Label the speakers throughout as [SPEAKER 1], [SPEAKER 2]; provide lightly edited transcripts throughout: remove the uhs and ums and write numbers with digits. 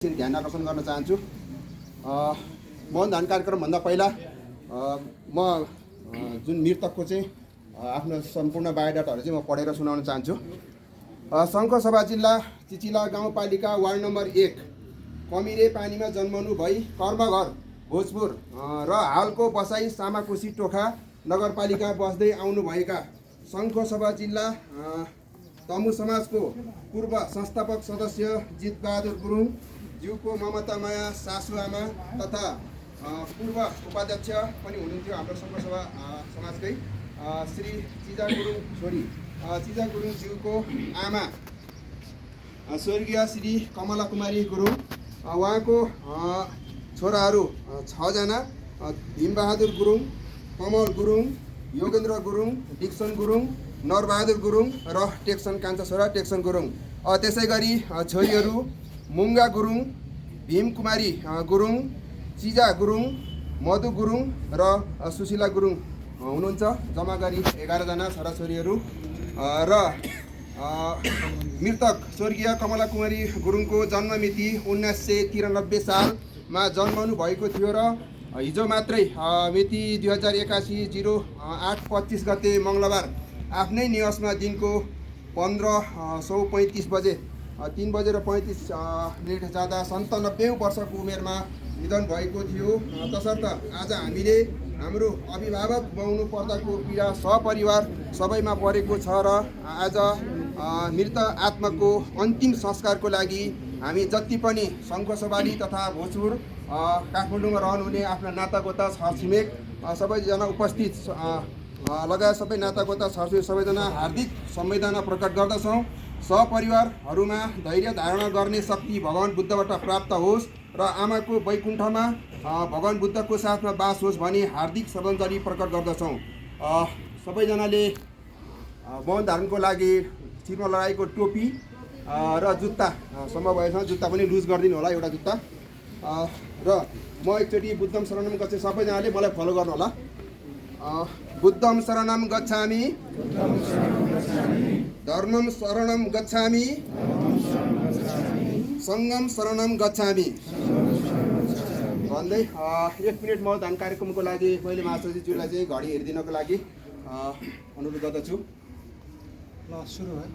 [SPEAKER 1] ध्यान आकर्षण गर्न चाहन्छु। मौन दान कार्यक्रमभन्दा पहिला म जुन मृतकको चाहिँ आफ्नो सम्पूर्ण बायोडाटाहरू चाहिँ म पढेर सुनाउन चाहन्छु। शङ्खसभा जिल्ला चिचिला गाउँपालिका वार्ड नम्बर 1 कमिरे पानीमा जन्मनु भई कर्मघर भोजपुर र हालको बसाई सामाकोशी टोखा नगरपालिका बस्दै आउनुभएका शङ्खसभा जिल्ला तमु समाजको पूर्व संस्थापक सदस्य जितबहादुर गुरुङ ज्यूको ममतामाया सासुआमा तथा पूर्व उपाध्यक्ष पनि हुनुहुन्थ्यो हाम्रो शङ्खसभा समाजकै श्री चिजा गुरुङ छोरी चिजा गुरुङ ज्यूको आमा स्वर्गीय श्री कमला कुमारी गुरुङ, उहाँको छोराहरू 6 जना भीमबहादुर गुरुङ, कमल गुरुङ, योगेन्द्र गुरुङ, डिक्सन गुरुङ, नरबहादुर गुरुङ र टेक्सन कान्छा छोरा टेक्सन गुरुङ। त्यसै गरी छोरीहरू मुङ्गा गुरुङ, भीमकुमारी गुरुङ, चिजा गुरुङ, मधु गुरुङ र सुशीला गुरुङ हुनुहुन्छ। जम्मा गरी 11 जना छोराछोरीहरू र मृतक स्वर्गीय कमला कुमारी गुरुङको जन्म मिति 1993 सालमा जन्मनु भएको थियो र हिजो मात्रै मिति 2081 08-25 गते मङ्गलबार आफ्नै निवासमा दिनको 15:35 बजे 3:35 जाँदा 97 वर्षको उमेरमा निधन भएको थियो। तसर्थ आज हामीले हाम्रो अभिभावक बन्नु पर्दाको पीडा सपरिवार सबैमा परेको छ र आज मृत आत्माको अन्तिम संस्कारको लागि हामी जति पनि शङ्खसभाली तथा भोजपुर काठमाडौँमा रहनुहुने आफ्ना नातागोता छरछिमेक सबैजना उपस्थित लगायत सबै नातागोता छरछिमेक सबैजना हार्दिक संवेदना प्रकट गर्दछौँ। सपरिवारहरूमा धैर्य धारण गर्ने शक्ति भगवान् बुद्धबाट प्राप्त होस् र आमाको वैकुण्ठमा भगवान् बुद्धको साथमा बास होस् भनी हार्दिक श्रद्धाञ्जली प्रकट गर्दछौँ। सबैजनाले मौन धारणको लागि शिरमा लगाएको टोपी र जुत्ता सम्भव भएसम्म जुत्ता पनि लुज गरिदिनु होला, एउटा जुत्ता। र म एकचोटि बुद्धम शरणम गच्छामि, सबैजनाले मलाई फलो गर्नु होला। बुद्धम शरणम गच्छामि, धर्मम शरणम गच्छामि, सङ्गम शरणम गच्छामि भन्दै 1 मिनट मौन धारण कार्यक्रमको लागि मैले महासचिवज्यूलाई चाहिँ घडी हेरिदिनको लागि अनुरोध गर्दछु। ल सुरु है।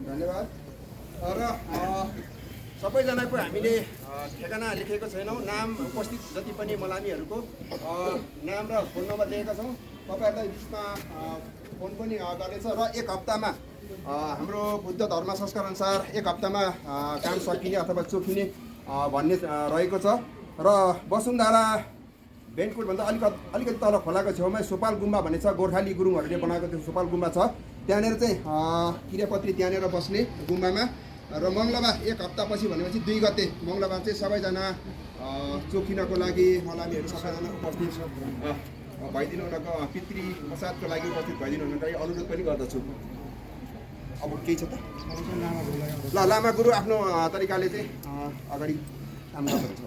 [SPEAKER 1] धन्यवाद। र सबैजनाको हामीले ठेगाना लेखेको छैनौँ। नाम उपस्थित जति पनि मलामीहरूको नाम र फोन नम्बर दिएका छौँ। तपाईँहरूलाई बिचमा फोन पनि गर्नेछ र 1 हप्तामा हाम्रो बुद्ध धर्म संस्कार अनुसार 1 हप्तामा काम सकिने अथवा चोखिने भन्ने रहेको छ। र वसुन्धरा बेन्कुटभन्दा अलिकति तल खोलाको छेउमा सोपाल गुम्बा भन्ने छ, गोर्खाली गुरुङहरूले बनाएको त्यो सोपाल गुम्बा छ। त्यहाँनिर चाहिँ क्रियापत्री त्यहाँनिर बस्ने गुम्बामा। र मङ्गलबार 1 हप्तापछि भनेपछि 2 गते मङ्गलबार चाहिँ सबैजना चोखिनको लागि मलामीहरू सबैजना उपस्थित भइदिनु हुनको पितृ प्रसादको लागि उपस्थित भइदिनु हुनको लागि अनुरोध पनि गर्दछु। अब केही छ त? ल लामा गुरु आफ्नो तरिकाले चाहिँ अगाडि काम गर्नुहुन्छ।